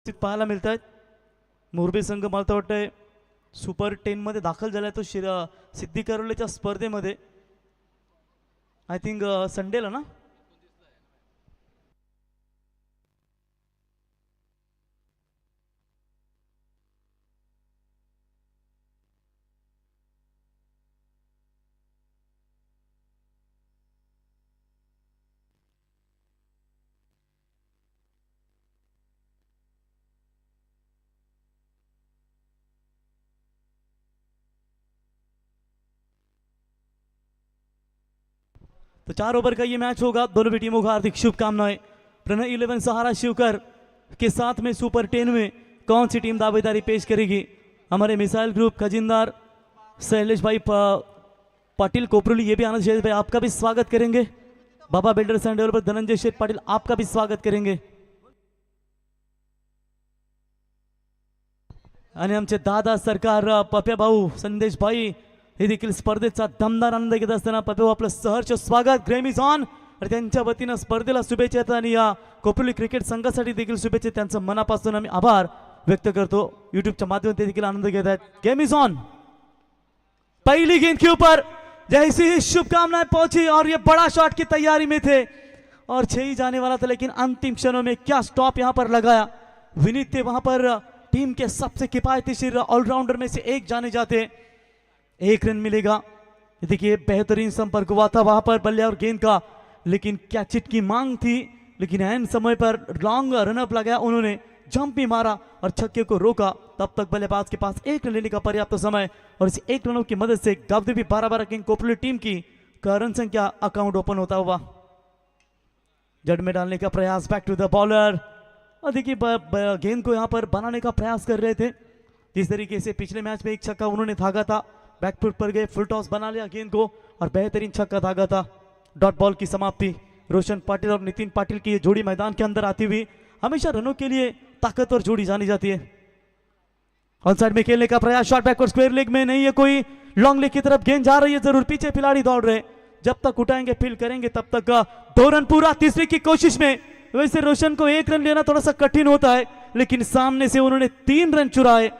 पाहायला मिळत आहेत. मोरबी संघ मला वाटतंय सुपर 10 मध्ये दाखल झालाय तो सिद्धी करोलेच्या स्पर्धेमध्ये. आय थिंक संडेला ना. तो 4 ओवर का ये मैच होगा. दोनों भी टीमों को हार्दिक शुभकामनाएं. प्रणय 11 सहारा शिवकर के साथ में सुपर 10 में कौन सी टीम दावेदारी पेश करेगी? हमारे मिसाइल ग्रुप खजिंदार शैलेश भाई पाटिल कोपरुली ये भी आनंद शैलेश भाई आपका भी स्वागत करेंगे. बाबा builders end developer Dhananjay Sheth Patil आपका भी स्वागत करेंगे. आणि आमचे दादा सरकार पप्या भाऊ संदेश भाई हे देखील स्पर्धेचा दमदार आनंद घेत असताना पप्या भाऊ आपलं सहर्ष स्वागत. Game is on. आणि त्यांच्या वतीनं स्पर्धेला शुभेच्छा आणि या कोपरुली क्रिकेट संघासाठी देखील शुभेच्छा. त्यांचं मनापासून आम्ही आभार व्यक्त करतो. यूट्यूबच्या माध्यमातून ते देखील आनंद घेत आहेत. Game is on. पहली गेंद के ऊपर जैसी ही शुभकामनाएं पहुंची और ये बड़ा शॉट की तैयारी में थे और 6 ही जाने वाला था, लेकिन अंतिम क्षणों में क्या स्टॉप यहां पर लगाया. विनीत थे वहां पर टीम के सबसे किफायतीशीर ऑलराउंडर में से एक जाने जाते. 1 रन मिलेगा. देखिए बेहतरीन संपर्क हुआ था वहां पर बल्ले और गेंद का, लेकिन कैच हिट की मांग थी, लेकिन एन समय पर लॉन्ग रनअप लगाया उन्होंने, जंप भी मारा और छक्के को रोका. तब तक बल्लेबाज के पास 1 रन लेने का पर्याप्त समय और इस 1 रनों की मदद से गावदेवी 12-12 किंग कोपरुली टीम की रन संख्या अकाउंट ओपन होता हुआ. जड़ में डालने का प्रयास. Back to the bowler. और देखिए गेंद को यहां पर बनाने का प्रयास कर रहे थे. जिस तरीके से पिछले मैच में एक छक्का उन्होंने धागा था, बैकफुट पर गए, फुल टॉस बना लिया गेंद को और बेहतरीन छक्का धागा था. डॉट बॉल की समाप्ति. रोशन पाटिल और नितिन पाटिल की ये जोड़ी मैदान के अंदर आती हुई हमेशा रनों के लिए ताकतवर जोड़ी जानी जाती है. ऑन साइड में खेलने का प्रयास. शॉट बैकवर्ड स्क्वायर लेग में नहीं है कोई. लॉन्ग लेग की तरफ गेंद जा रही है जरूर. पीछे खिलाड़ी दौड़ रहे. जब तक उठाएंगे फील करेंगे तब तक 2 रन पूरा. तीसरी की कोशिश में. वैसे रोशन को 1 रन लेना थोड़ा सा कठिन होता है, लेकिन सामने से उन्होंने 3 रन चुराए.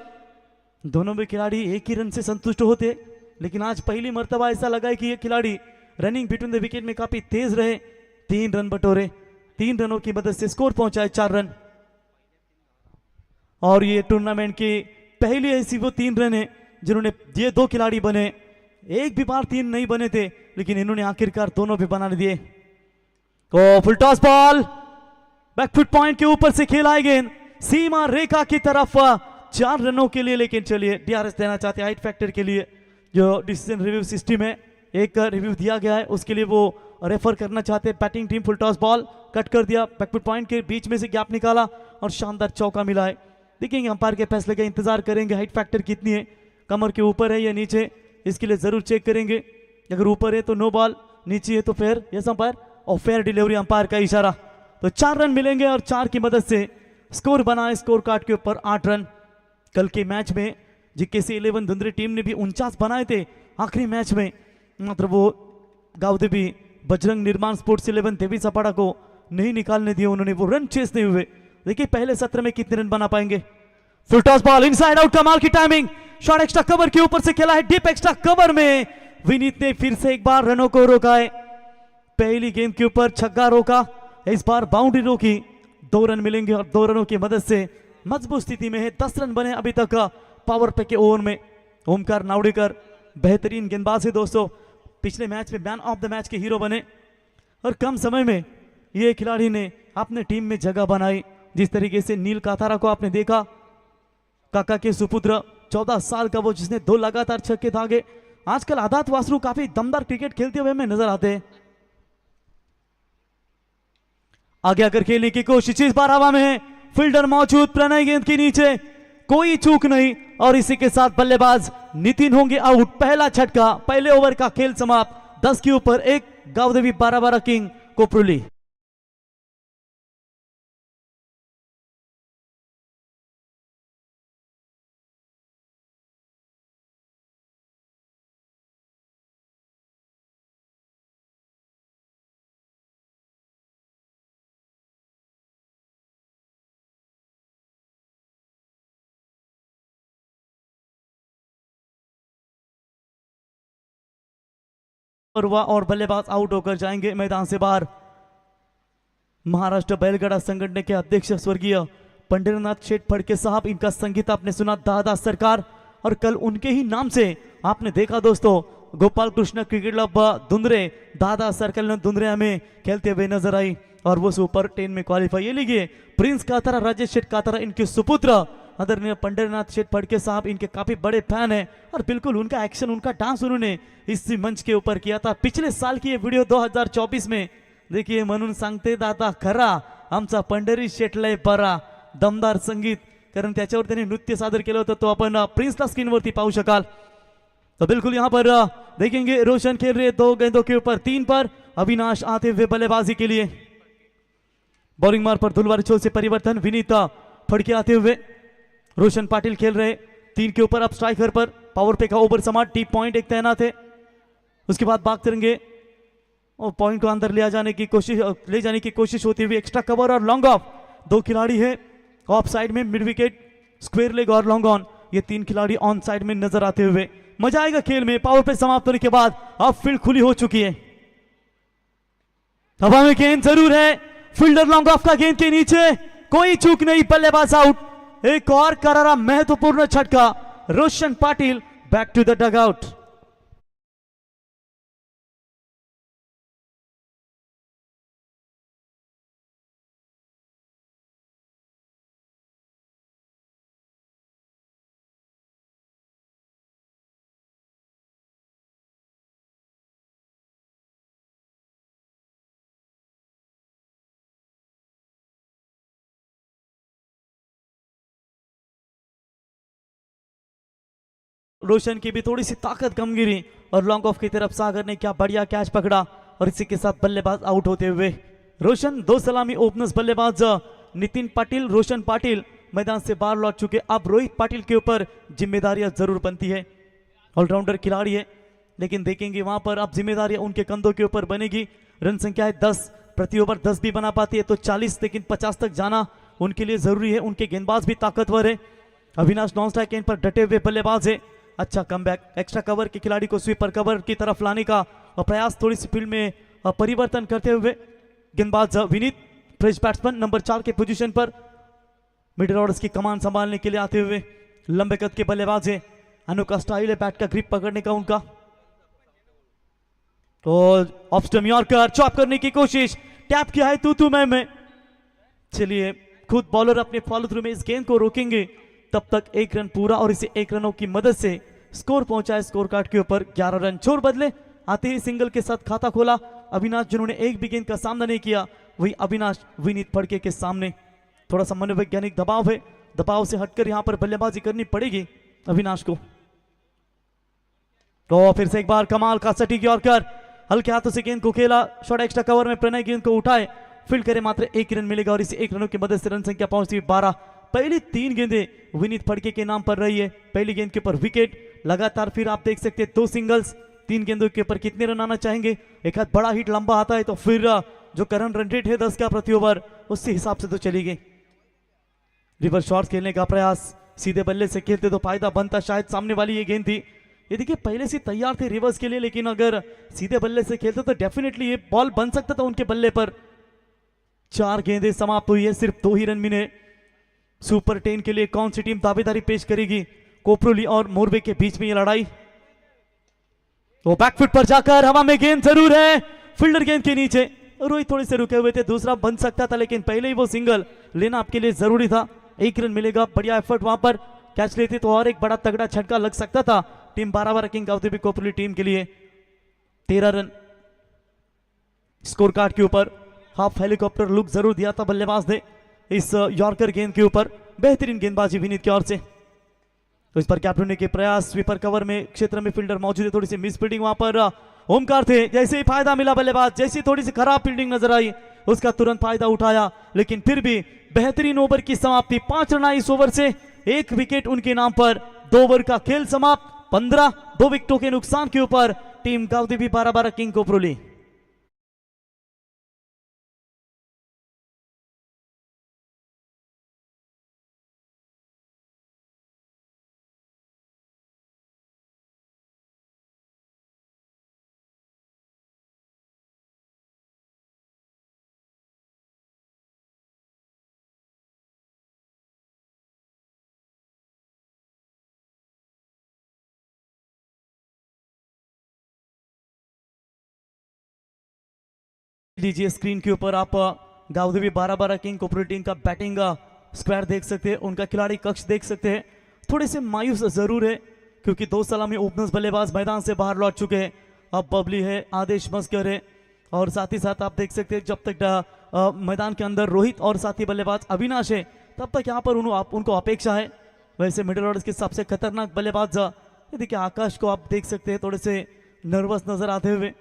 दोनों भी खिलाड़ी 1 ही रन से संतुष्ट होते, लेकिन आज पहली मर्तबा ऐसा लगा है कि ये खिलाड़ी रनिंग बिटवीन द विकेट में काफी तेज रहे. 3 रन बटोरे. 3 रनों की मदद से स्कोर पहुंचाए 4 रन. और ये टूर्नामेंट की पहली ऐसी वो 3 रन है जिन्होंने, ये 2 खिलाड़ी बने. एक भी बार 3 नहीं बने थे, लेकिन इन्होंने आखिरकार दोनों भी बना दिए. Full toss ball back foot point के ऊपर से खेला है गेंद सीमा रेखा की तरफ. 4 रनों के लिए, लेकिन चलिए डीआरएस देना चाहते हैं हाइट फैक्टर के लिए. जो डिसीजन रिव्यू सिस्टम है, एक रिव्यू दिया गया है, उसके लिए वो रेफर करना चाहते हैं. Batting team full toss ball cut कर दिया. बैकफुट पॉइंट के बीच में से गैप निकाला और शानदार चौका मिला है. देखेंगे अंपायर के फैसले का इंतजार करेंगे. हाइट फैक्टर कितनी है, कमर के ऊपर है या नीचे, इसके लिए जरूर चेक करेंगे. अगर ऊपर है तो नो बॉल, नीचे है तो फेयर. Yes umpire. और फेयर डिलीवरी अंपायर का इशारा. तो 4 रन मिलेंगे और 4 की मदद से स्कोर बना है स्कोर कार्ड के ऊपर 8 रन. कल के मैच में जीकेसी 11 धुंधरी टीम ने भी 49 बनाए थे आखिरी मैच में, मात्र वो गावदेवी बजरंग निर्माण स्पोर्ट्स 11 देवी सपाड़ा को नहीं निकालने दिए उन्होंने. वो रन चेस नहीं हुए. देखिए पहले सत्र में कितने रन बना पाएंगे. Full toss ball inside out. कमाल की टाइमिंग. शॉट एक्स्ट्रा कवर के ऊपर से खेला है. डीप एक्स्ट्रा कवर में विनीत ने फिर से एक बार रनों को रोका है. पहली गेंद के ऊपर छक्का रोका, इस बार बाउंड्री रोकी. 2 रन मिलेंगे और 2 रनों की मदद से मजबूत स्थिति में है. 10 रन बने अभी तक पावर प्ले के ओवर में. ओमकार नावड़ेकर बेहतरीन गेंदबाज है दोस्तों. पिछले मैच में मैन ऑफ द मैच के हीरो बने और कम समय में ये खिलाड़ी ने अपने टीम में जगह बनाई. जिस तरीके से नील काथारा को आपने देखा, काका के सुपुत्र 14 साल का वो, जिसने 2 लगातार छक्के दागे. आजकल आदात वासरू काफी दमदार क्रिकेट खेलते हुए हमें नजर आते हैं. आगे आकर खेलने की कोशिश. इस बार हवा में है, फील्डर मौजूद. प्रणय गेंद के नीचे, कोई चूक नहीं. और इसी के साथ बल्लेबाज नितिन होंगे आउट. पहला झटका, पहले ओवर का खेल समाप्त. 10 के ऊपर 1. गावदेवी 12-12 किंग कोपरुली. और हुआ और बल्लेबाज आउट होकर जाएंगे मैदान से बाहर। महाराष्ट्र बैलगाड़ा संगठन के अध्यक्ष स्वर्गीय पंढरीनाथ शेठ फड़के साहब, इनका संगीत आपने सुना दादा सरकार, और कल उनके ही नाम से आपने देखा दोस्तों गोपाल कृष्ण क्रिकेट क्लब दुंदरे, दादा सर्कल दुंदरे में खेलते हुए नजर आई और वो सुपर 10 में क्वालिफाई। ये लीजिए प्रिंस कातरा, राजेश शेठ कातरा इनके सुपुत्र आदरणीय पंढरीनाथ शेठ फड़के साहब, इनके काफी बड़े फैन है और बिल्कुल उनका एक्शन, उनका डांस उन्होंने इस मंच के ऊपर किया था पिछले साल की ये वीडियो 2024 में। देखिए म्हणून सांगते दादा खरा आमचा पंढरी शेठ लय बरा, दमदार संगीत, कारण त्याच्यावर त्यांनी नृत्य सादर केलं होतं, तो आपण प्रिंसला स्क्रीनवरती पाहू शकाल। तो बिल्कुल यहाँ पर देखेंगे रोशन खेल रहे 2 गेंदों के ऊपर 3 पर, अविनाश आते हुए बल्लेबाजी के लिए। बॉलिंग मार पर धुलवारी छोर से परिवर्तन, विनीत फड़के आते हुए, रोशन पाटिल खेल रहे 3 के ऊपर, अब स्ट्राइकर पर पावर पे का ओवर समाट डीप पॉइंट एक तैनात है। उसके बाद भागते रहेंगे और पॉइंट को अंदर ले जाने की कोशिश होती हुई, एक्स्ट्रा कवर और लॉन्ग ऑफ, 2 खिलाड़ी है ऑफ साइड में, मिड विकेट, स्क्वायर लेग और लॉन्ग ऑन, ये 3 खिलाड़ी ऑन साइड में नजर आते हुए। मजा आएगा खेल में। पावर पे समाप्त होने के बाद अब फील्ड खुली हो चुकी है, हवा में गेंद जरूर है, फील्डर लॉन्ग ऑफ का गेंद के नीचे, कोई चूक नहीं, बल्लेबाज आउट। एक और करारा महत्वपूर्ण झटका, Roshan Patil back to the dugout. Roshan की भी थोड़ी सी ताकत कम गिरी और लॉन्ग ऑफ की तरफ सागर ने क्या बढ़िया कैच पकड़ा और इसी के साथ बल्लेबाज आउट होते हुए। रोशन 2 सलामी ओपनर्स बल्लेबाज नितिन पाटिल, रोशन पाटिल मैदान से बाहर लौट चुके। अब रोहित पाटिल के ऊपर जिम्मेदारियां जरूर बनती है, ऑलराउंडर खिलाड़ी है, लेकिन देखेंगे वहां पर अब जिम्मेदारियां उनके कंधों के ऊपर बनेगी। रन संख्या है 10, प्रति ओवर 10 भी बना पाती है तो 40, लेकिन 50 तक जाना उनके लिए जरूरी है। उनके गेंदबाज भी ताकतवर है। अविनाश नॉन स्ट्राइक एंड पर डटे हुए बल्लेबाज है। अच्छा कमबैक, एक्स्ट्रा कवर के खिलाड़ी को स्वीपर कवर की तरफ लाने का प्रयास, थोड़ी सी फील्ड में परिवर्तन करते हुए गेंदबाज विनीत, फ्रेश बैट्समैन नंबर 4 के पोजीशन पर, मिडिल ऑर्डर्स की कमान संभालने के लिए आते हुए। लंबे कद के बल्लेबाज है, अनोखा स्टाइल है बैट का ग्रिप पकड़ने का उनका। तो ऑफ स्टंप यॉर्कर चॉप करने की कोशिश, टैप किया है तू मैं। चलिए खुद बॉलर अपने फॉलो थ्रू में इस गेंद को रोकेंगे, तब तक 1 रन पूरा और इसे 1 रनों की मदद से स्कोर पहुंचाए स्कोर कार्ड के ऊपर 11 रन। छोर बदले आते ही सिंगल के साथ खाता खोला अविनाश, जिन्होंने एक भी गेंद का सामना नहीं किया, वही अविनाश विनीत फड़के के सामने। थोड़ा सा मनोवैज्ञानिक दबाव है, दबाव से हटकर यहां पर बल्लेबाजी करनी पड़ेगी अविनाश को। तो फिर से एक बार कमाल का सटीक यॉर्कर, हल्के हाथों से गेंद को खेला, शॉर्ट एक्स्ट्रा कवर में प्रणय गेंद को उठाए, फील्ड करे, मात्र 1 रन मिलेगा और इसी 1 रनों की मदद से रन संख्या पहुंचती हुई 12। पहली 3 गेंदें विनीत फड़के के नाम पर रही है, पहली गेंद के ऊपर विकेट, लगातार फिर आप देख सकते हैं 2 सिंगल्स, 3 गेंदों के ऊपर कितने रन आना चाहेंगे। एक हाथ बड़ा हिट लंबा आता है तो फिर जो करंट रन रेट है 10 का प्रति ओवर, उससे हिसाब से तो चली गई। रिवर्स शॉट्स खेलने का प्रयास, सीधे बल्ले से खेलते तो फायदा बनता, शायद सामने वाली ये गेंद थी। ये देखिए पहले से तैयार थे रिवर्स के लिए, लेकिन अगर सीधे बल्ले से खेलते तो डेफिनेटली ये बॉल बन सकता था उनके बल्ले पर। 4 गेंदें समाप्त हुई है, सिर्फ 2 ही रन मिले। सुपर 10 के लिए कौन सी टीम दावेदारी पेश करेगी? कोपरोली और मोरबे के बीच में ये लड़ाई। तो बैकफुट पर जाकर हवा में गेंद जरूर है, फील्डर गेंद के नीचे, रोहित थोड़े से रुके हुए थे, दूसरा बन सकता था लेकिन पहले ही वो सिंगल लेना आपके लिए जरूरी था। 1 रन मिलेगा, बढ़िया एफर्ट वहां पर, कैच लेते तो और एक बड़ा तगड़ा झटका लग सकता था टीम 12 रैंकिंग का कोपरोली टीम के लिए। 13 रन स्कोर कार्ड के ऊपर, हाफ हेलीकॉप्टर लुक जरूर दिया था बल्लेबाज ने इस यॉर्कर गेंद के ऊपर। बेहतरीन गेंदबाजी विनीत की ओर से, तो इस पर कैप्टन ने के प्रयास, स्वीपर कवर में क्षेत्र में फील्डर मौजूद है, थोड़ी सी मिस फील्डिंग वहां पर ओमकार थे, जैसे ही फायदा मिला बल्लेबाज, जैसी थोड़ी सी खराब फील्डिंग नजर आई उसका तुरंत फायदा उठाया, लेकिन फिर भी बेहतरीन ओवर की समाप्ति। 5 रन इस ओवर से, 1 विकेट उनके नाम पर, 2 ओवर का खेल समाप्त, 15, 2 विकेटों के नुकसान के ऊपर टीम गावदेवी 12 किंग कोपरोली। लीजिए स्क्रीन के ऊपर आप गावदेवी 12-12 किंग कोपरी टीम का बैटिंग स्क्वायर देख सकते हैं, उनका खिलाड़ी कक्ष देख सकते हैं। थोड़े से मायूस जरूर है क्योंकि 2 सलामी ओपनर्स बल्लेबाज मैदान से बाहर लौट चुके हैं। अब बबली है, आदेश मस्कर है और साथ ही साथ आप देख सकते हैं जब तक मैदान के अंदर रोहित और साथी बल्लेबाज अविनाश है तब तक यहाँ पर उनको अपेक्षा है। वैसे मिडिल ऑर्डर के सबसे खतरनाक बल्लेबाज ये देखिए आकाश को आप देख सकते हैं, थोड़े से नर्वस नजर आते हुए।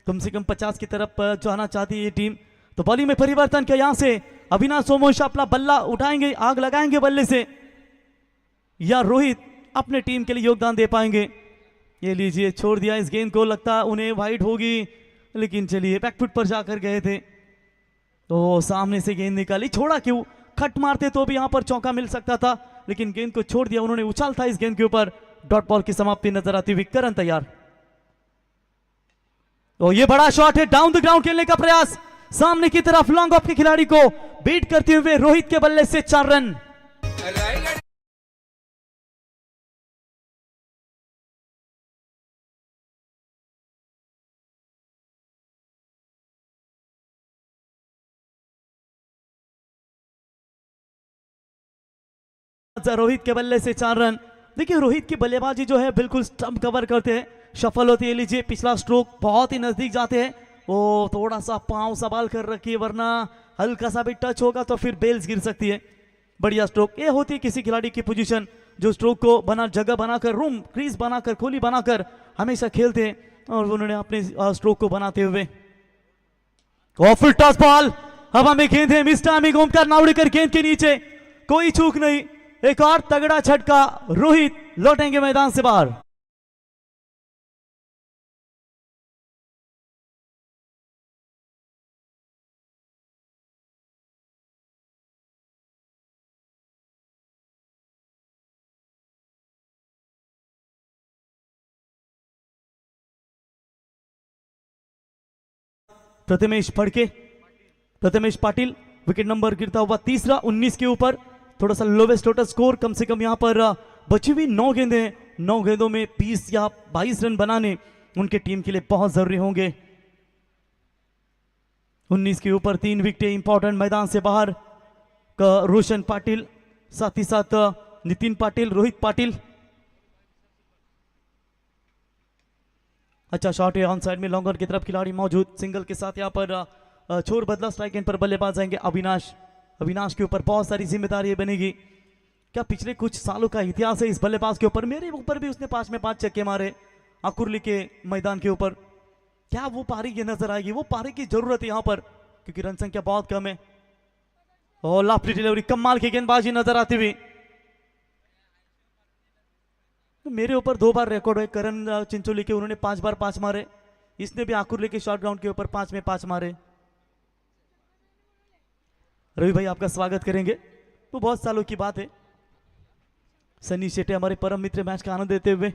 कम से कम 50 की तरफ जाना चाहती है ये टीम। तो बॉलिंग में परिवर्तन किया, यहाँ से अविनाश सोमोश अपना बल्ला उठाएंगे, आग लगाएंगे बल्ले से, या रोहित अपने टीम के लिए योगदान दे पाएंगे। ये लीजिए छोड़ दिया इस गेंद को, लगता उन्हें वाइड होगी लेकिन चलिए बैकफुट पर जाकर गए थे तो सामने से गेंद निकाली। छोड़ा क्यों, खट मारते तो भी यहां पर चौका मिल सकता था लेकिन गेंद को छोड़ दिया उन्होंने। उछाल था इस गेंद के ऊपर, डॉट बॉल की समाप्ति नजर आती हुई। करण तैयार, तो ये बड़ा शॉट है, डाउन द ग्राउंड खेलने का प्रयास, सामने की तरफ लॉन्ग ऑफ के खिलाड़ी को बीट करते हुए रोहित के बल्ले से 4 रन। रोहित के बल्ले से 4 रन। देखिए रोहित की बल्लेबाजी जो है बिल्कुल स्टंप कवर करते हैं, शफल होती है। लीजिए पिछला स्ट्रोक बहुत ही नजदीक जाते हैं, वो थोड़ा सा पांव संभाल कर रखिए वरना हल्का सा भी टच होगा तो फिर बेल्स गिर सकती है। बढ़िया स्ट्रोक, ये होती है किसी खिलाड़ी की पोजीशन जो स्ट्रोक को जगह बनाकर, रूम क्रीज बनाकर, खोली बनाकर हमेशा खेलते हैं और उन्होंने अपने स्ट्रोक को बनाते हुए। फुल टॉस बॉल, हवा में गेंद है, मिस टाइमिंग, ओमकार नावड़ेकर गेंद के नीचे, कोई चूक नहीं। एक और तगड़ा झटका, रोहित लौटेंगे मैदान से बाहर। प्रथमेश फड़के, प्रथमेश पाटिल, विकेट नंबर गिरता हुआ तीसरा, 19 के ऊपर, थोड़ा सा लोवेस्ट टोटल स्कोर। कम से कम यहां पर बची हुई 9 गेंदें, 9 गेंदों में 20 या 22 रन बनाने उनके टीम के लिए बहुत जरूरी होंगे। 19 के ऊपर 3 विकेटें इंपॉर्टेंट, मैदान से बाहर का रोशन पाटिल, साथ ही साथ नितिन पाटिल, रोहित पाटिल। अच्छा शॉट है, ऑन साइड में लॉन्गर की तरफ खिलाड़ी मौजूद, सिंगल के साथ यहां पर छोर बदला, स्ट्राइक एंड पर बल्लेबाज आएंगे अविनाश। अविनाश के ऊपर बहुत सारी जिम्मेदारी बनेगी। क्या पिछले कुछ सालों का इतिहास है इस बल्लेबाज के ऊपर, मेरे ऊपर भी उसने 5 में 5 छक्के मारे आकुर्ली के मैदान के ऊपर। क्या वो पारी की नजर आएगी, वो पारी की जरूरत है यहां पर क्योंकि रन संख्या बहुत कम है। और लाफली डिलीवरी, कमाल की गेंदबाजी नजर आती हुई। तो मेरे ऊपर 2 बार रिकॉर्ड है, करण चिंचोली के, उन्होंने 5 बार 5 मारे, इसने भी आकुर्ली के शॉर्ट ग्राउंड के ऊपर 5 में 5 मारे। रवि भाई आपका स्वागत करेंगे। तो बहुत सालों की बात है। सनी शेट्टी हमारे परम मित्र मैच का आनंद देते हुए।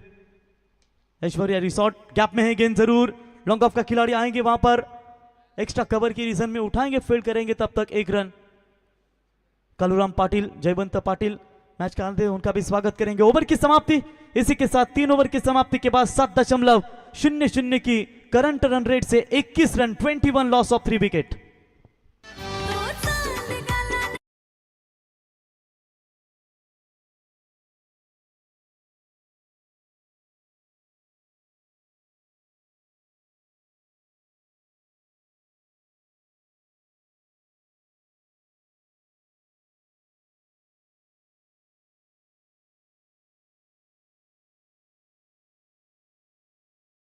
ऐश्वर्या रिसोर्ट, गैप में है गेंद जरूर, लॉन्ग ऑफ का खिलाड़ी आएंगे वहां पर, एक्स्ट्रा कवर की रीजन में उठाएंगे, फील्ड करेंगे, तब तक 1 रन। कालूराम पाटिल, जयवंत पाटिल मैच का आनंद, उनका भी स्वागत करेंगे। ओवर की समाप्ति, इसी के साथ 3 ओवर की समाप्ति के बाद 7.00 की करंट रन रेट से 21 run, 21 loss of 3 wicket.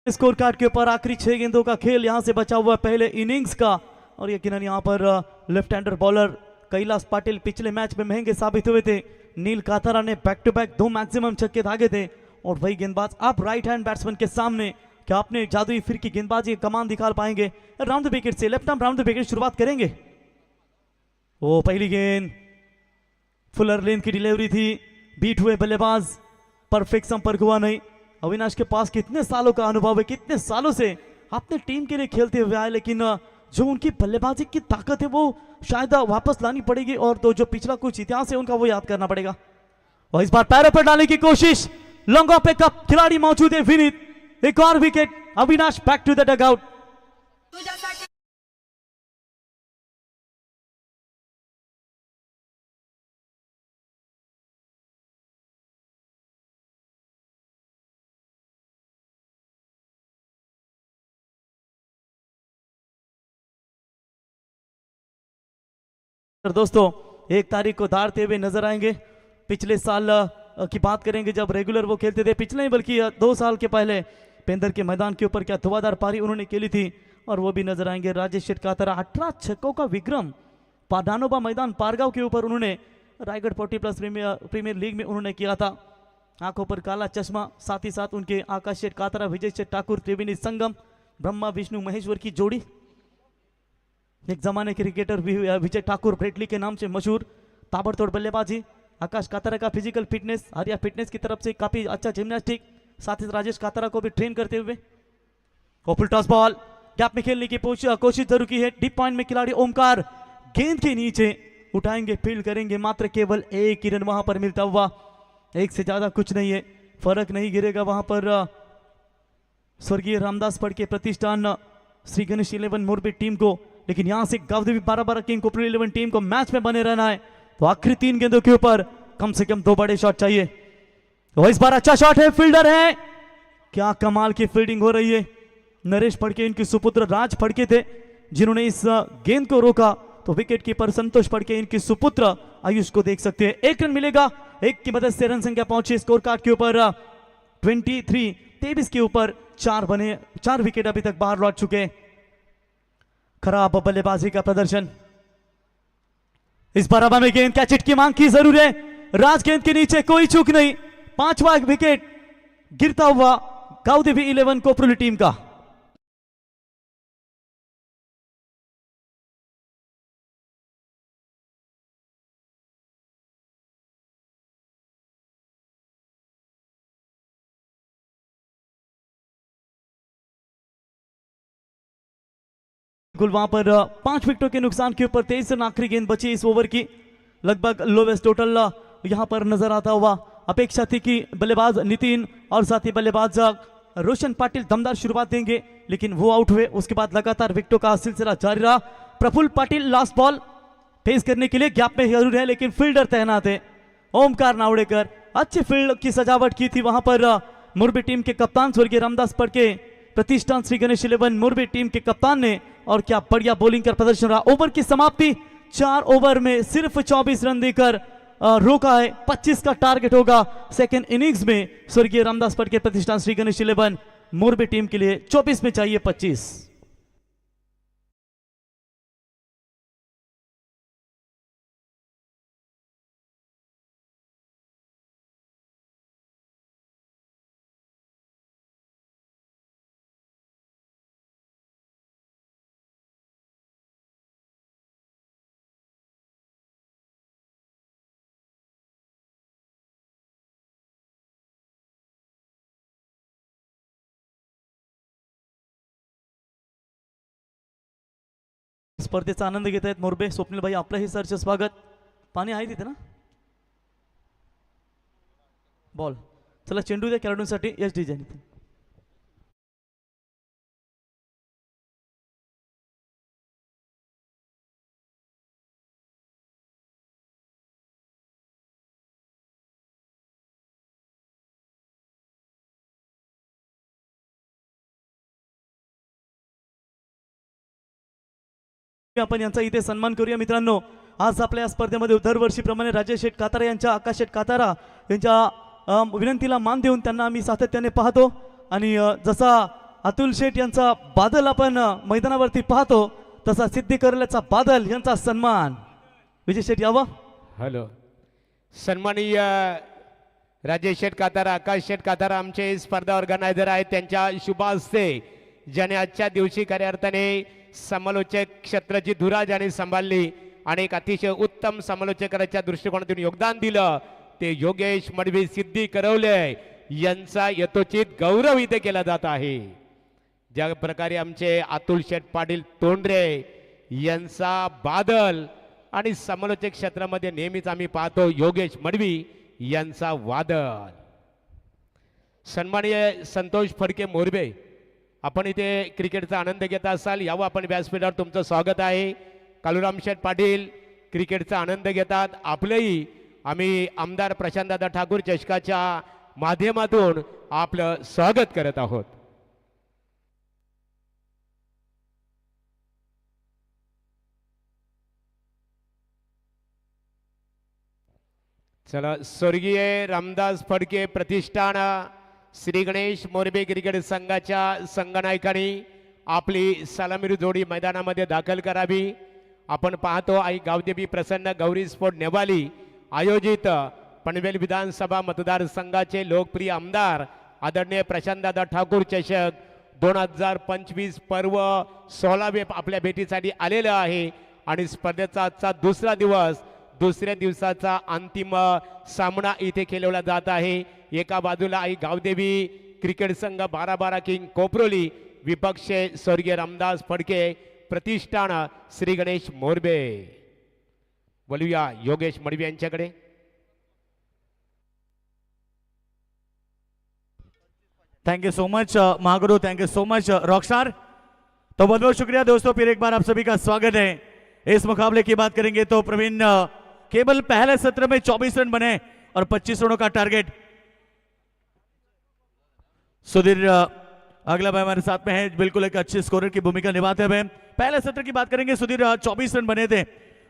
Score card के ऊपर आखिरी 6 गेंदों का खेल यहां से बचा हुआ पहले इनिंग्स का, और यकीनन यहां पर left hander bowler Kailash Patil पिछले मैच में महंगे साबित हुए थे। नील काथारा ने बैक टू बैक 2 मैक्सिमम छक्के दागे थे और वही गेंदबाज अब राइट हैंड बैट्समैन के सामने क्या अपने जादुई फिर की गेंदबाजी कमान दिखा पाएंगे। राउंड द विकेट से, left arm round the wicket शुरुआत करेंगे। वो पहली गेंद फुलर लेन की डिलीवरी थी, बीट हुए बल्लेबाज, परफेक्ट संपर्क हुआ नहीं। अविनाश के पास कितने सालों का अनुभव है, कितने सालों से अपने टीम के लिए खेलते हुए आए, लेकिन जो उनकी बल्लेबाजी की ताकत है वो शायद वापस लानी पड़ेगी और तो जो पिछला कुछ इतिहास है उनका वो याद करना पड़ेगा। और इस बार पैरों पर डालने की कोशिश, लॉन्ग ऑफ पे कप खिलाड़ी मौजूद है विनीत, एक और wicket, Avinash back to the dugout. और दोस्तों 1 तारीख को धारते हुए नजर आएंगे। पिछले साल की बात करेंगे जब रेगुलर वो खेलते थे, पिछले ही बल्कि 2 साल के पहले पेंदर के मैदान के ऊपर क्या धुआंधार पारी उन्होंने खेली थी, और वो भी नजर आएंगे। राजेश शेठ कातरा 18 छक्कों का विक्रम पाडानोबा मैदान पारगांव के ऊपर उन्होंने रायगढ़ 40+ प्रीमियर लीग में उन्होंने किया था। आंखों पर काला चश्मा, साथ ही साथ उनके आकाश शेठ कातरा, विजय शेठ ठाकुर, त्रिवेणी संगम, ब्रह्मा विष्णु महेश्वर की जोड़ी। एक जमाने के क्रिकेटर विजय ठाकुर ब्रेटली के नाम से मशहूर, ताबड़तोड़ बल्लेबाजी, आकाश कातरा का फिजिकल फिटनेस, आर्या फिटनेस की तरफ से काफी अच्छा जिम्नास्टिक, साथ ही राजेश कातरा को भी ट्रेन करते हुए। ओपन टॉस बॉल गैप में खेलने की कोशिश जरूर की है। डीप पॉइंट में खिलाड़ी ओमकार गेंद के नीचे उठाएंगे, फील्ड करेंगे, मात्र केवल 1 ही रन वहां पर मिलता हुआ, 1 से ज्यादा कुछ नहीं है, फर्क नहीं गिरेगा वहां पर। स्वर्गीय रामदास पड़के प्रतिष्ठान श्री गणेश 11 मोरबी टीम को, लेकिन यहां से गावदेवी 12 किंग कोपली 11 टीम को मैच में बने रहना है, तो आखिरी 3 गेंदों के ऊपर कम से कम 2 बड़े शॉट चाहिए। तो इस बार अच्छा शॉट है, फील्डर है, क्या कमाल की फील्डिंग हो रही है। नरेश फड़के इनके सुपुत्र राज फड़के थे जिन्होंने इस गेंद को रोका, तो विकेट कीपर संतोष फड़के इनके सुपुत्र आयुष को देख सकते हैं। 1 रन मिलेगा, 1 की मदद से रन संख्या पहुंची स्कोर कार्ड के ऊपर 23 के ऊपर 4 बने, 4 विकेट अभी तक बाहर लौट चुके। खराब बल्लेबाजी का प्रदर्शन। इस बार हवा में गेंद, कैच हिट की मांग की जरूर है, राज गेंद के नीचे कोई चूक नहीं, 5वां विकेट गिरता हुआ गावदेवी 11 कोपरुली टीम का। वहां पर 5 विकेटों के नुकसान के ऊपर 23 रन आखिरी गेंद बची इस ओवर की, लगभग लोवेस्ट टोटल यहां पर नजर आता हुआ। अपेक्षा थी कि बल्लेबाज नितिन और साथ ही बल्लेबाज रोशन पाटिल दमदार शुरुआत देंगे, लेकिन वो आउट हुए। उसके बाद लगातार विकेटों का सिलसिला जारी रहा। Praful Patil last ball face करने के लिए गैप में जरूर है, लेकिन फील्डर तैनात है ओमकार नावड़ेकर, अच्छी फील्ड की सजावट की थी वहां पर मोरबी टीम के कप्तान स्वर्गीय रामदास पड़के प्रतिष्ठान श्री गणेश 11 मोरबी टीम के कप्तान ने, और क्या बढ़िया बॉलिंग का प्रदर्शन रहा। ओवर की समाप्ति 4 ओवर में सिर्फ 24 रन देकर रोका है, 25 का टारगेट होगा सेकेंड इनिंग्स में स्वर्गीय रामदास पड़के प्रतिष्ठान श्री गणेश 11 मोरबी टीम के लिए, 24 में चाहिए 25। स्पर्धेचा आनंद घेत आहेत मोरबे। स्वप्नील भाई आपलंही सरचे स्वागत। पाणी आहे तिथे ना, बॉल चला, चेंडू द्या खेळाडूंसाठी एस डिझाईन। आपण यांचा इथे सन्मान करूया मित्रांनो। आज आपल्या स्पर्धेमध्ये दरवर्षीप्रमाणे राजेश शेठ कातारा यांच्या, आकाश शेठ कातारा यांच्या विनंतीला मान देऊन त्यांना आम्ही सातत्याने पाहतो, आणि जसा अतुल शेठ यांचा बादल आपण मैदानावरती पाहतो, तसा सिद्धिकरल्याचा बादल यांचा सन्मान विजय शेठ यावा। हॅलो, सन्माननीय राजेश शेठ कातारा, आकाश शेठ कातारा आमचे स्पर्धा ऑर्गनायझर आहेत, त्यांच्या शुभ हस्ते ज्याने आजच्या दिवशी खऱ्या अर्थाने समालोचक क्षेत्राची धुरा ज्याने सांभाळली आणि एक अतिशय उत्तम समालोचकाच्या दृष्टिकोनातून योगदान दिलं, ते योगेश मडवी सिद्धी करवले यांचा यथोचित गौरव इथे केला जात आहे। ज्या प्रकारे आमचे अतुल शेठ पाटील तोंडरे यांचा बादल आणि समालोचक क्षेत्रामध्ये नेहमीच आम्ही पाहतो योगेश मडवी यांचा वादळ। सन्माननीय संतोष फडके मोरबे, आपण इथे क्रिकेटचा आनंद घेत असाल, यावं आपण व्यासपीठावर तुमचं स्वागत आहे। कालुराम शेठ पाटील क्रिकेटचा आनंद घेतात, आपलंही आम्ही आमदार प्रशांतदादा ठाकूर चषकाच्या माध्यमातून आपलं स्वागत करत आहोत। चला स्वर्गीय रामदास फडके प्रतिष्ठान श्री गणेश मोरबे क्रिकेट संघाच्या संघनायकांनी आपली सलामी जोडी मैदानामध्ये दाखल करावी. आपण पाहतो आई गावदेवी प्रसन्न गौरी स्पोर्ट नेवाली आयोजित पनवेल विधानसभा मतदारसंघाचे लोकप्रिय आमदार आदरणीय प्रशांतदादा ठाकूर चषक 2025 पर्व 16वे आपल्या भेटीसाठी आलेलं आहे. आणि स्पर्धेचा आजचा दुसरा दिवस, दुसऱ्या दिवसाचा अंतिम सामना इथे खेळवला जात आहे. एका बाजूला आई गावदेवी क्रिकेट संघ 12-12 किंग कोपरोली, विपक्ष स्वर्गीय रामदास फडके प्रतिष्ठान श्री गणेश मोरबे. बोलूया योगेश मडवी यांच्याकडे. Thank you so much Mahaguru, thank you so much Rockstar. तो बहुत बहुत शुक्रिया दोस्तों, फिर एक बार आप सभी का स्वागत है. इस मुकाबले की बात करेंगे तो प्रवीण केवल पहले सत्र में 24 रन बने और 25 रनों का टारगेट. सुधीर अगला भाई हमारे साथ में है, बिल्कुल एक अच्छे स्कोरर की भूमिका निभाते हुए. पहले सत्र की बात करेंगे, सुधीर 24 रन बने थे.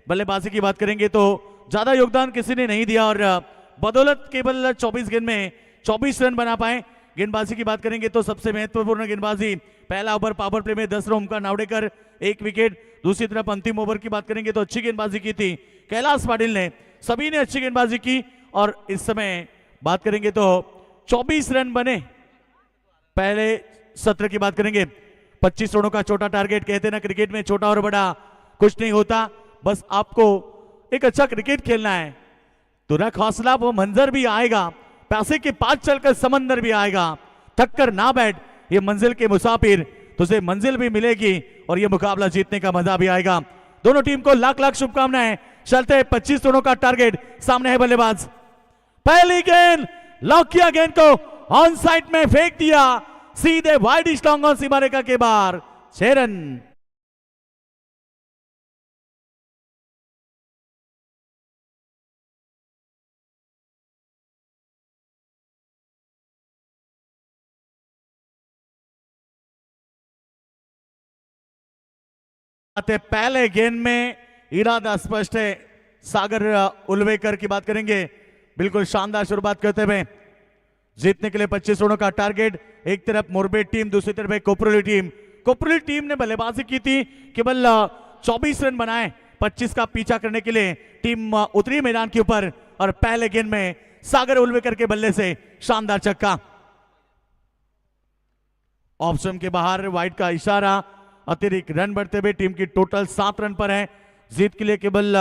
बल्लेबाजी की बात करेंगे तो ज्यादा योगदान किसी ने नहीं दिया और बदौलत केवल 24 गेंद में 24 रन बना पाए. गेंदबाजी की बात करेंगे तो सबसे महत्वपूर्ण गेंदबाजी, पहला ओवर पावर प्ले में 10 रन ओमकार नावडेकर 1 विकेट. दूसरी तरफ अंतिम ओवर की बात करेंगे तो अच्छी गेंदबाजी की थी कैलाश पाटिल ने. सभी ने अच्छी गेंदबाजी की और इस समय बात करेंगे तो 24 रन बने. पहले सत्र की बात करेंगे, 25 रनों का छोटा टारगेट. कहते ना क्रिकेट में छोटा और बड़ा कुछ नहीं होता, बस आपको एक अच्छा क्रिकेट खेलना है तो रख हौसला, वो मंजर भी आएगा, पैसे के पास चलकर समंदर भी आएगा. थक कर ना बैठ, ये मंजिल के मुसाफिर, तुझे मंजिल भी मिलेगी और ये मुकाबला जीतने का मजा भी आएगा. दोनों टीम को लाख लाख शुभकामनाएं. चलते हैं 25 रनों का टारगेट. सामने है बल्लेबाज. पहली गेंद लॉक किया, गेंद को ऑन साइड में फेंक दिया, सीधे वाइड लॉन्ग ऑन सीमा रेखा के बाहर. 6 रन. पहले गेंद में इरादा स्पष्ट है. सागर उलवेकर की बात करेंगे, बिल्कुल शानदार शुरुआत करते हुए. जीतने के लिए 25 रनों का टारगेट. एक तरफ मोरबे टीम, दूसरी तरफ है कोपरोली टीम. कोपरोली टीम ने बल्लेबाजी की थी, केवल 24 रन बनाए. 25 का पीछा करने के लिए टीम उतरी मैदान के ऊपर और पहले गेंद में सागर उलवेकर के बल्ले से शानदार छक्का. ऑप्शन के बाहर वाइड का इशारा. अतिरिक्त रन बढ़ते हुए टीम की टोटल 7 रन पर है. जीत के लिए केवल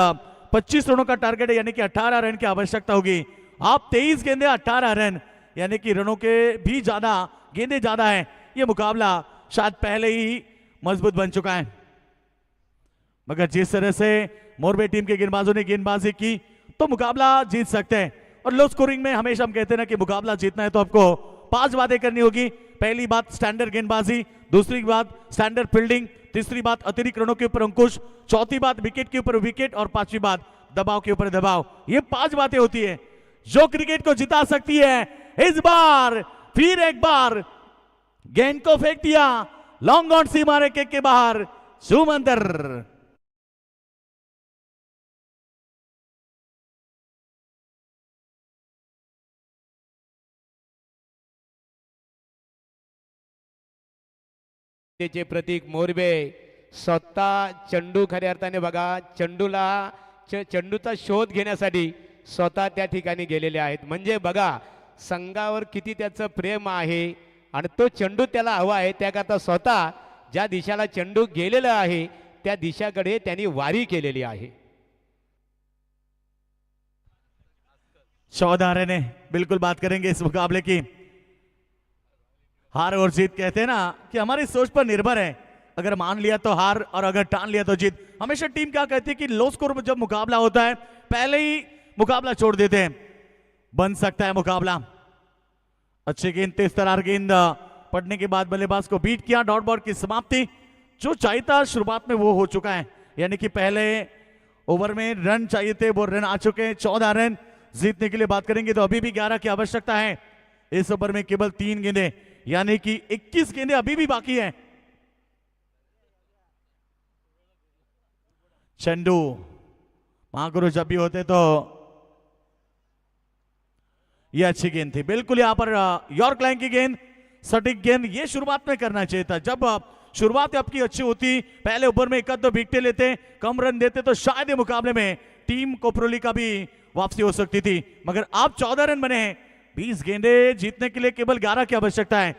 25 रनों का टारगेट है, यानी कि 18 रन की आवश्यकता होगी. आप 23 गेंदे 18 रन, यानी कि रनों के भी ज्यादा, गेंदे ज्यादा है. यह मुकाबला शायद पहले ही मजबूत बन चुका है, मगर जिस तरह से मोरबे टीम के गेंदबाजों ने गेंदबाजी की तो मुकाबला जीत सकते हैं. और लो स्कोरिंग में हमेशा हम कहते हैं ना कि मुकाबला जीतना है तो आपको 5 बातें करनी होगी. पहली बात स्टैंडर्ड गेंदबाजी, दूसरी बात स्टैंडर्ड फील्डिंग, तीसरी बात अतिरिक्त रनों के ऊपर अंकुश, चौथी बात विकेट के ऊपर विकेट और पांचवी बात दबाव के ऊपर दबाव. ये 5 बातें होती है जो क्रिकेट को जिता सकती है. इस बार फिर एक बार गेंद को फेंक दिया लॉन्ग ऑन सीमा रेखा के बाहर. सुमंदर. चे प्रतीक मोरबे स्वतः चेंडू खऱ्या अर्थाने बघा, चेंडूचा शोध घेण्यासाठी स्वतः त्या ठिकाणी गेलेले आहेत. म्हणजे बघा संघावर किती त्याचं प्रेम आहे आणि तो चेंडू त्याला हवा आहे, त्याकरता स्वतः ज्या दिशेला चेंडू गेलेला आहे त्या दिशाकडे त्यांनी वारी केलेली आहे. 14 रन है. बिल्कुल बात करेंगे इस मुकाबले की. हार और जीत कहते हैं ना कि हमारी सोच पर निर्भर है. अगर मान लिया तो हार और अगर टान लिया तो जीत. हमेशा टीम क्या कहती है कि लो स्कोर में जब मुकाबला होता है पहले ही मुकाबला छोड़ देते हैं. बन सकता है मुकाबला. अच्छी गेंद, तेज तरार गेंद पड़ने के बाद बल्लेबाज को बीट किया. डॉट बॉल की समाप्ति. जो चाहिए था शुरुआत में वो हो चुका है, यानी कि पहले ओवर में रन चाहिए थे वो रन आ चुके हैं. 14 रन. जीतने के लिए बात करेंगे तो अभी भी 11 की आवश्यकता है. इस ओवर में केवल 3 गेंदें, यानी कि 21 गेंदें अभी भी बाकी है. चंडू महागुरु जब भी होते तो ये अच्छी गेंद थी, बिल्कुल यहाँ पर यॉर्क लाइन की गेंद, सटीक गेंद। ये शुरुआत में करना चाहिए था। जब शुरुआत आपकी अच्छी होती, पहले ओवर में एक आध दो विकेटें लेते, कम रन देते, तो शायद ये मुकाबले में टीम कोपरोली का भी वापसी हो सकती थी। मगर आप 14 रन बने हैं, 20 गेंदे जीतने के लिए केवल 11 की आवश्यकता है।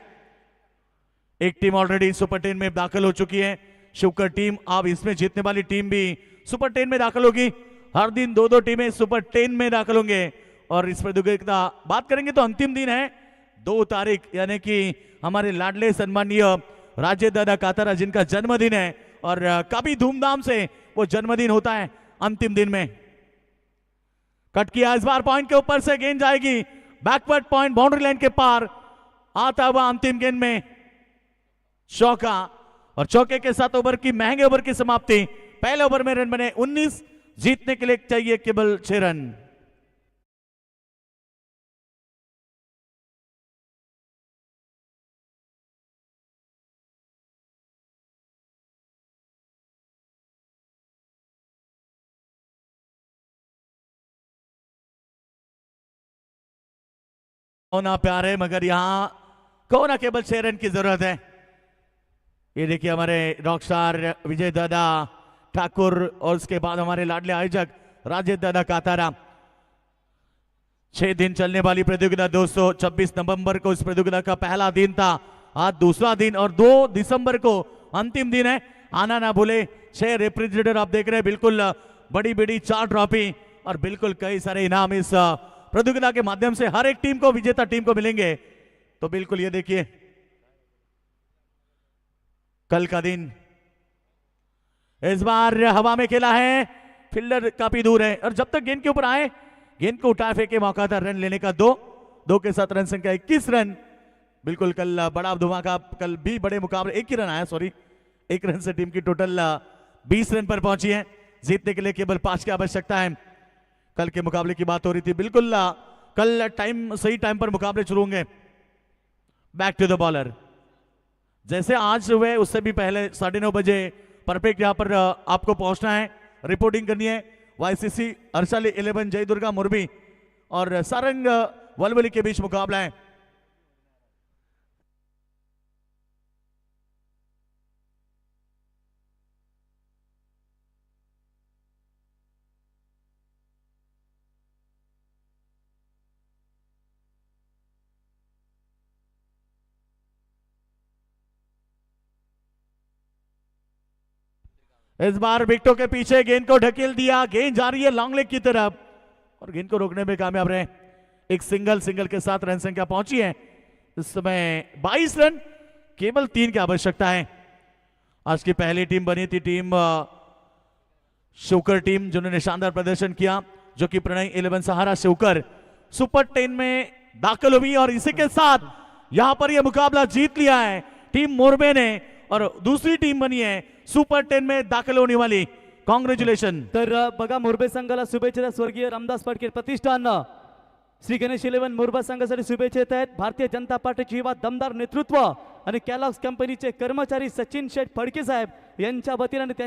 एक टीम ऑलरेडी सुपर 10 में दाखिल हो चुकी है, शिवकर टीम। अब इसमें जीतने वाली टीम भी सुपर 10 में दाखिल होगी। हर दिन 2-2 टीमें सुपर 10 में दाखिल होंगे। और इस प्रतियोगिता बात करेंगे तो अंतिम दिन है 2 तारीख, यानी कि हमारे लाडले सम्मानीय राजेश दादा कातारा, जिनका जन्मदिन है और काफी धूमधाम से वो जन्मदिन होता है अंतिम दिन में। कट किया, इस बार पॉइंट के ऊपर से गेंद जाएगी, बैकवर्ड पॉइंट, बाउंड्री लाइन के पार आता हुआ अंतिम गेंद में चौका। और चौके के साथ ओवर की, महंगे ओवर की समाप्ति। पहले ओवर में रन बने 19, जीतने के लिए चाहिए केवल 6 रन। होना प्यार है, मगर यहां कौन केवल 6 रन की जरूरत है। ये देखिए हमारे रॉकस्टार विजय दादा ठाकुर और उसके बाद हमारे लाडले आयोजक राजेश दादा कातारा। 6 दिन चलने वाली प्रतियोगिता दोस्तों, 26 नवंबर को इस प्रतियोगिता का पहला दिन था, आज दूसरा दिन, और 2 दिसंबर को अंतिम दिन है। आना ना भूले। 6 रिप्रेजेंटेटिव आप देख रहे हैं, बिल्कुल बड़ी बड़ी 4 ट्रॉफी और बिल्कुल कई सारे इनाम इस प्रतियोगिता के माध्यम से हर एक टीम को, विजेता टीम को मिलेंगे। तो बिल्कुल ये देखिए कल का दिन, इस बार हवा में खेला है, फील्डर काफी दूर है और जब तक गेंद के ऊपर आए, गेंद को उठा फेंके, मौका था रन लेने का। 2 के साथ रन संख्या 21 रन। बिल्कुल कल बड़ा धमाका, कल भी बड़े मुकाबले, 1 ही रन आया, सॉरी 1 रन से टीम की टोटल 20 रन पर पहुंची है। जीतने के लिए केवल 5 की आवश्यकता है। कल के मुकाबले की बात हो रही थी, बिल्कुल कल सही टाइम पर मुकाबले शुरू होंगे। बैक टू द बॉलर, जैसे आज हुए उससे भी पहले 9:30 बजे परफेक्ट यहां पर आपको पहुंचना है, रिपोर्टिंग करनी है। YCC अर्शाली 11 जय दुर्गा मुरबी और सारंग वलवली के बीच मुकाबला है। इस बार विकेटों के पीछे गेंद को ढकेल दिया, गेंद जा रही है लॉन्ग लेग की तरफ और गेंद को रोकने में कामयाब रहे। एक सिंगल के साथ रन संख्या पहुंची है इस समय 22 रन, केवल 3 की आवश्यकता है। आज की पहली टीम बनी थी टीम शिवकर टीम, जिन्होंने शानदार प्रदर्शन किया, जो कि प्रणय 11 सहारा शिवकर सुपर 10 में दाखिल हुई और इसी के साथ यहां पर यह मुकाबला जीत लिया है टीम मोरबे ने और दूसरी टीम बनी है सुपर 10 में दाखिल होने वाली। कॉन्ग्रॅच्युलेशन। तर बघा मोरबे संघाला शुभेच्छा द्या। स्वर्गीय रामदास फडके प्रतिष्ठान श्री गणेश 11 मोरबा संघासाठी शुभेच्छा येत आहेत। भारतीय जनता पार्टीचे युवा दमदार नेतृत्व आणि कॅलॉक्स कंपनीचे कर्मचारी सचिन शेठ फडके साहेब यांच्या वतीने त्यांच्या